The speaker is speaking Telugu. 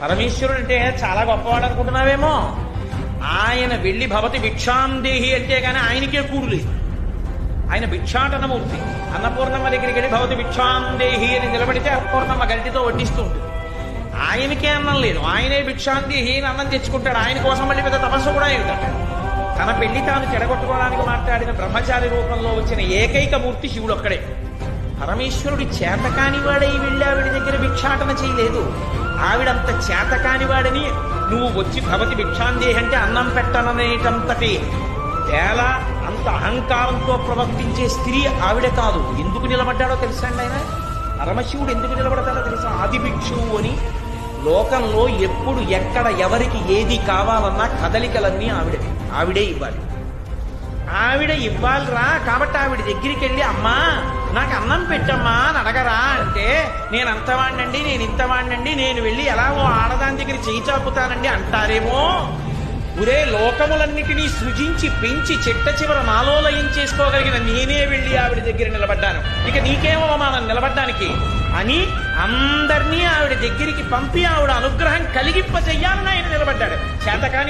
పరమేశ్వరుడు అంటే చాలా గొప్పవాడు అనుకుంటున్నావేమో. ఆయన వెళ్ళి భవతి భిక్షాందేహి అంటే కానీ ఆయనకే కూడు లేదు. ఆయన భిక్షాటనమూర్తి. అన్నపూర్ణమ్మ దగ్గరికి వెళ్ళి భవతి భిక్షాందేహి అని నిలబడితే అన్నపూర్ణమ్మ గంటితో వడ్డిస్తూ ఉంటుంది. ఆయనకే అన్నం లేదు, ఆయనే భిక్షాందేహి అని అన్నం తెచ్చుకుంటాడు. ఆయన కోసం మళ్ళీ పెద్ద తపస్సు కూడా ఏమిటంటే తన పెళ్లి తాను చెడగొట్టుకోవడానికి మాట్లాడిన బ్రహ్మచారి రూపంలో వచ్చిన ఏకైక మూర్తి శివుడు ఒక్కడే. పరమేశ్వరుడి చేతకానివాడై వెళ్ళి ఆవిడ దగ్గర భిక్షాటన చేయలేదు. ఆవిడంత చేతకానివాడని నువ్వు వచ్చి భవతి భిక్షాందేహి అంటే అన్నం పెట్టననేటంతటి తేలా అంత అహంకారంతో ప్రవర్తించే స్త్రీ ఆవిడ కాదు. ఎందుకు నిలబడ్డాడో తెలుసా అండి ఆయన? పరమశివుడు ఎందుకు నిలబడతాడో తెలుసా? ఆది భిక్షువు అని. లోకంలో ఎప్పుడు ఎక్కడ ఎవరికి ఏది కావాలన్నా కదలికలన్నీ ఆవిడే ఇవ్వాలి. ఆవిడ ఇవ్వాలిరా. కాబట్టి ఆవిడ దగ్గరికి వెళ్ళి అమ్మా నాకు అన్నం పెట్టమ్మా అని అడగరా అంటే నేను అంతవాణ్ణండి, నేను ఇంతవాణ్ణండి, నేను వెళ్ళి ఎలాగో ఆడదాని దగ్గర చేయి చాపుతానండి అంటారేమో. ఒరే, లోకములన్నిటినీ సృజించి పెంచి చిట్ట చివర నాలో లయం చేసుకోగలిగిన నేనే వెళ్ళి ఆవిడ దగ్గర నిలబడ్డాను, ఇక నీకేమో మనం నిలబడ్డానికి అని అందరినీ ఆవిడ దగ్గరికి పంపి ఆవిడ అనుగ్రహం కలిగింప చెయ్యాలని ఆయన నిలబడ్డాడు. చేతకాని